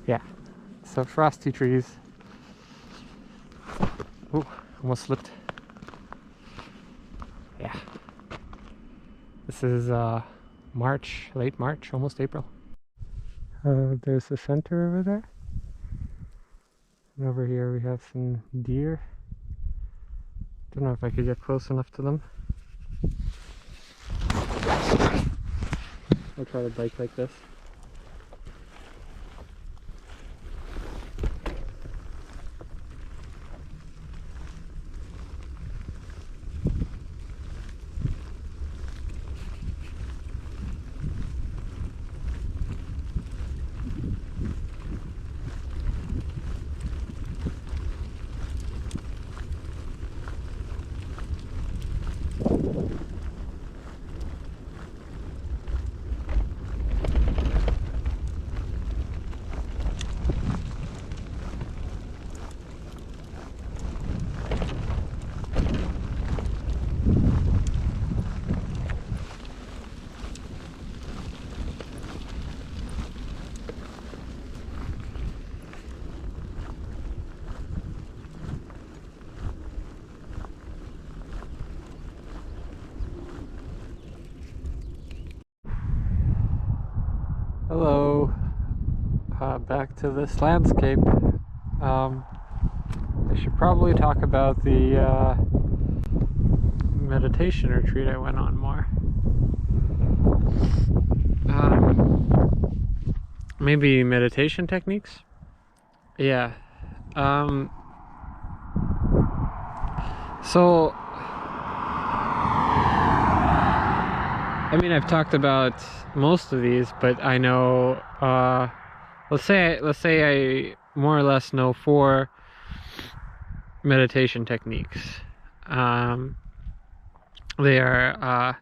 Yeah, so frosty trees. Oh, almost slipped. Yeah. This is March, late March, almost April. There's the center over there. And over here we have some deer. Don't know if I could get close enough to them. I'll try to bike like this. Hello, back to this landscape. I should probably talk about the meditation retreat I went on more. Maybe meditation techniques? Yeah. So I mean, I've talked about most of these, but I know, let's say I more or less know 4 meditation techniques. They are,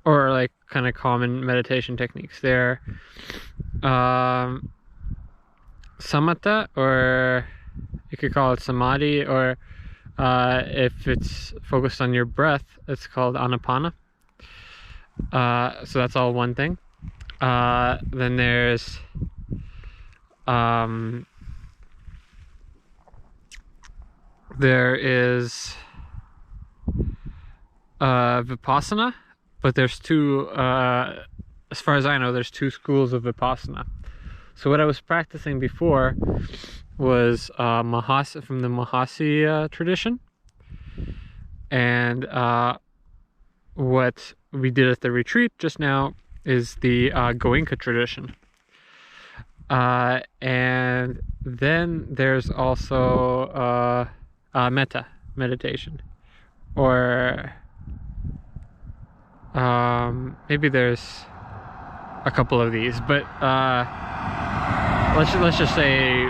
or like kind of common meditation techniques. They're Samatha, or you could call it Samadhi, or if it's focused on your breath, it's called Anapana. So that's all one thing. Then there's there is Vipassana, but there's 2, as far as I know, there's 2 schools of Vipassana. So what I was practicing before was Mahasi, from the Mahasi tradition, and what we did at the retreat just now is the Goenka tradition. And then there's also Metta meditation, or maybe there's a couple of these, but let's just say,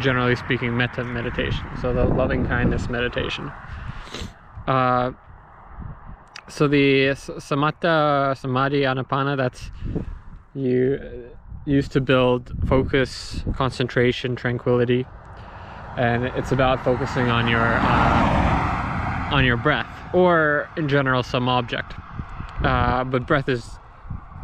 generally speaking, Metta meditation, so the loving kindness meditation. So the Samatha, Samadhi, Anapana, that's used to build focus, concentration, tranquility, and it's about focusing on your breath, or in general some object, but breath is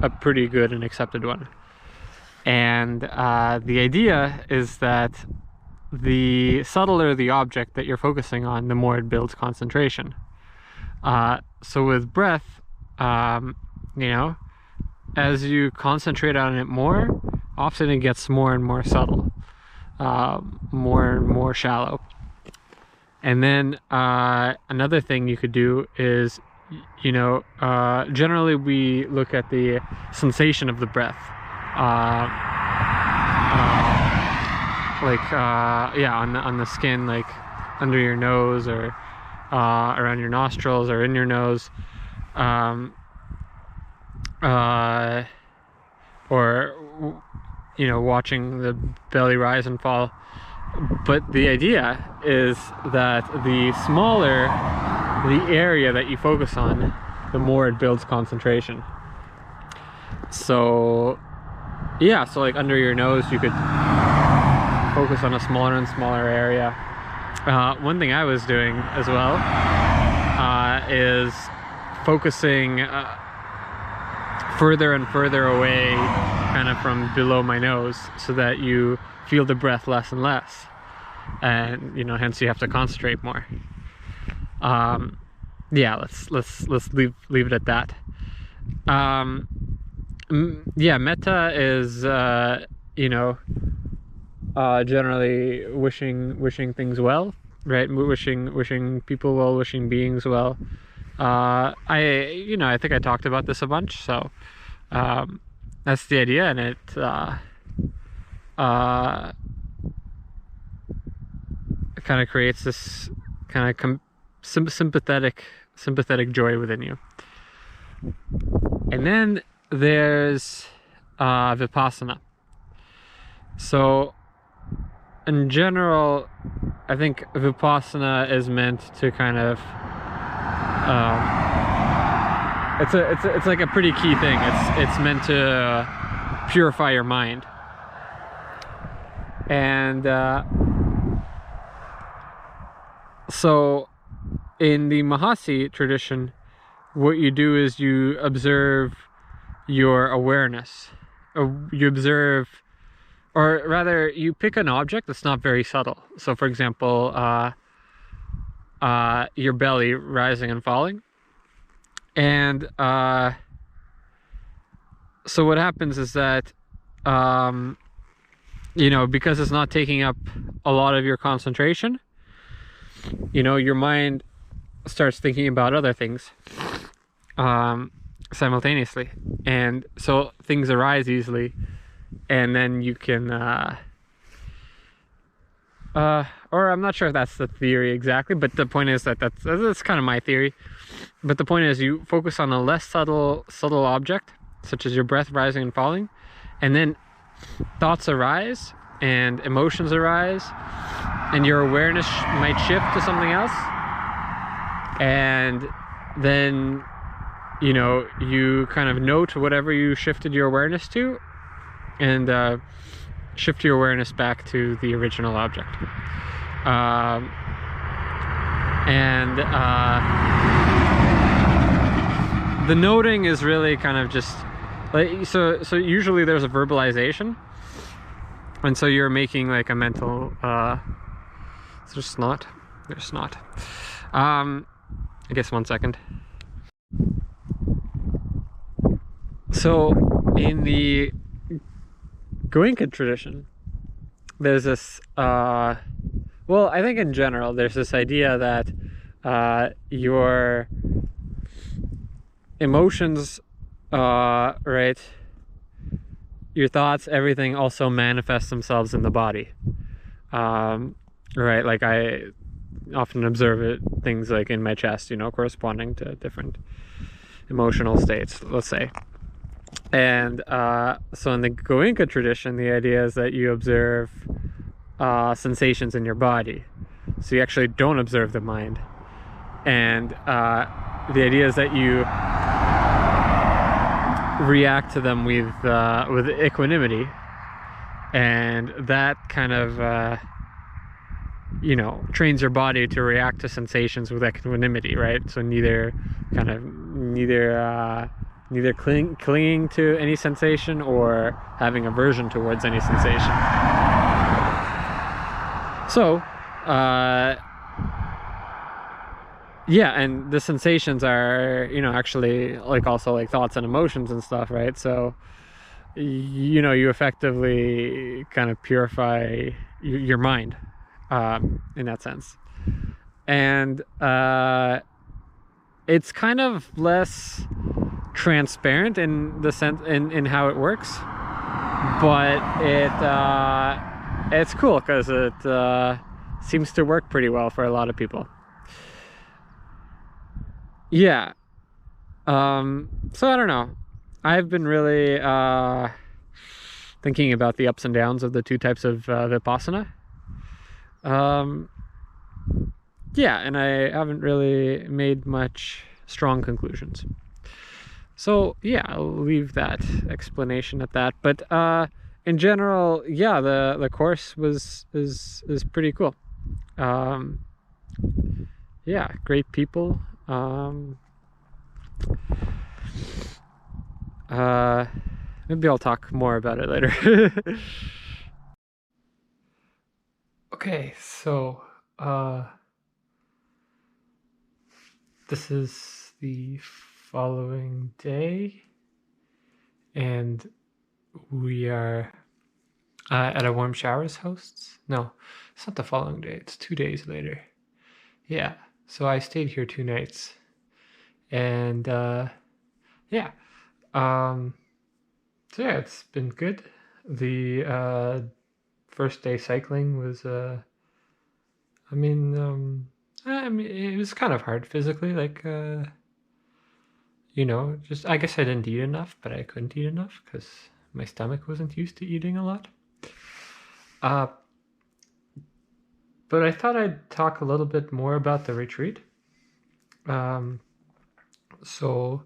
a pretty good and accepted one. And the idea is that the subtler the object that you're focusing on, the more it builds concentration. So with breath, you know, as you concentrate on it more, often it gets more and more subtle, more and more shallow. And then another thing you could do is, you know, generally we look at the sensation of the breath, yeah, on the skin, like under your nose, or around your nostrils, or in your nose, or, you know, watching the belly rise and fall. But the idea is that the smaller the area that you focus on, the more it builds concentration. So yeah, so like under your nose, you could focus on a smaller and smaller area. One thing I was doing as well is focusing further and further away kind of from below my nose, so that you feel the breath less and less, and hence you have to concentrate more. Yeah, let's leave it at that. Yeah, metta is generally wishing things well, right? Wishing people well, wishing beings well. I think I talked about this a bunch, so that's the idea, and it kind of creates this kind of sympathetic joy within you. And then there's Vipassana. So in general, I think Vipassana is meant to kind of it's like a pretty key thing. It's meant to purify your mind. And so in the Mahasi tradition, what you do is you observe your awareness. You observe, or rather, you pick an object that's not very subtle. So for example, your belly rising and falling. And so what happens is that, because it's not taking up a lot of your concentration, your mind starts thinking about other things simultaneously, and so things arise easily, and then you can or I'm not sure if that's the theory exactly, but the point is that that's kind of my theory. But the point is, you focus on a less subtle object, such as your breath rising and falling, and then thoughts arise and emotions arise, and your awareness might shift to something else, and then you kind of note whatever you shifted your awareness to, and shift your awareness back to the original object. The noting is really kind of just like, so usually there's a verbalization, and so you're making like a mental there's snot. I guess 1 second. So in the Goenka tradition, there's this well, I think in general there's this idea that your emotions, right, your thoughts, everything also manifests themselves in the body, right? Like I often observe things like in my chest, corresponding to different emotional states, let's say. And so in the Goenka tradition, the idea is that you observe sensations in your body, so you actually don't observe the mind. And the idea is that you react to them with equanimity, and that kind of trains your body to react to sensations with equanimity, right? So neither clinging to any sensation or having aversion towards any sensation. So yeah, and the sensations are actually like also like thoughts and emotions and stuff, right? So you effectively kind of purify your mind in that sense. And it's kind of less transparent in the sense in how it works, but it's cool because it seems to work pretty well for a lot of people. Yeah. So I don't know, I've been really thinking about the ups and downs of the two types of Vipassana. Yeah, and I haven't really made much strong conclusions. So yeah, I'll leave that explanation at that. But in general, yeah, the course is pretty cool. Yeah, great people. Maybe I'll talk more about it later. Okay, so this is the following day, and we are at a warm showers hosts. No, it's not the following day. It's 2 days later. Yeah. So I stayed here 2 nights, and yeah. So yeah, it's been good. The first day cycling was I mean it was kind of hard physically, like just I guess I didn't eat enough, but I couldn't eat enough because my stomach wasn't used to eating a lot. Uh, but I thought I'd talk a little bit more about the retreat. Um, so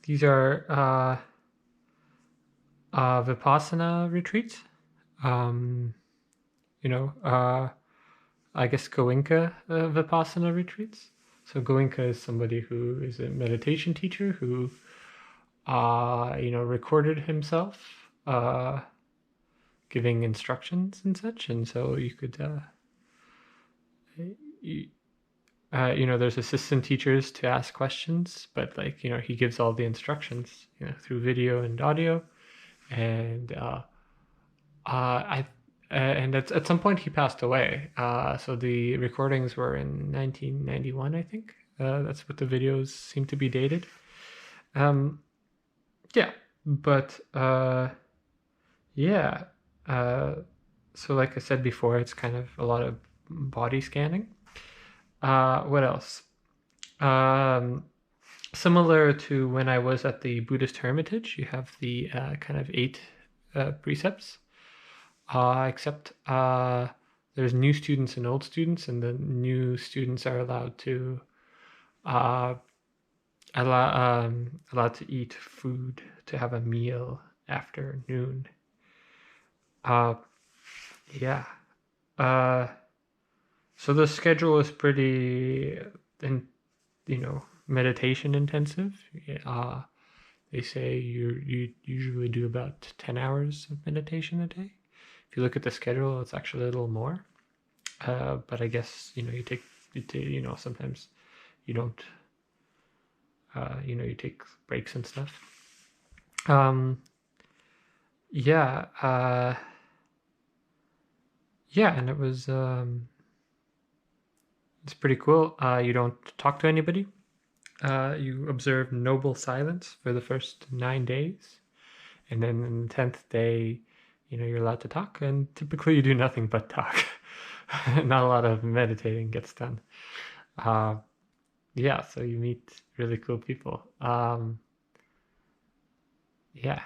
these are Vipassana retreats. Um, I guess Goenka Vipassana retreats. So Goenka is somebody who is a meditation teacher who, recorded himself giving instructions and such, and so you could, there's assistant teachers to ask questions, but he gives all the instructions, through video and audio, and I and at some point he passed away. So the recordings were in 1991, I think. That's what the videos seem to be dated. Yeah, but yeah. So like I said before, it's kind of a lot of body scanning. What else? Um, Similar to when I was at the Buddhist Hermitage, you have the kind of 8 precepts. Except there's new students and old students, and the new students are allowed to allowed to eat food, to have a meal after noon. Yeah. So the schedule is pretty, meditation intensive. They say you usually do about 10 hours of meditation a day. If you look at the schedule, it's actually a little more. But I guess you take sometimes you don't. You take breaks and stuff. Yeah. Yeah, and it's pretty cool. You don't talk to anybody. You observe noble silence for the first 9 days, and then in the 10th day, you're allowed to talk, and typically you do nothing but talk. Not a lot of meditating gets done. Yeah, so you meet really cool people. Yeah,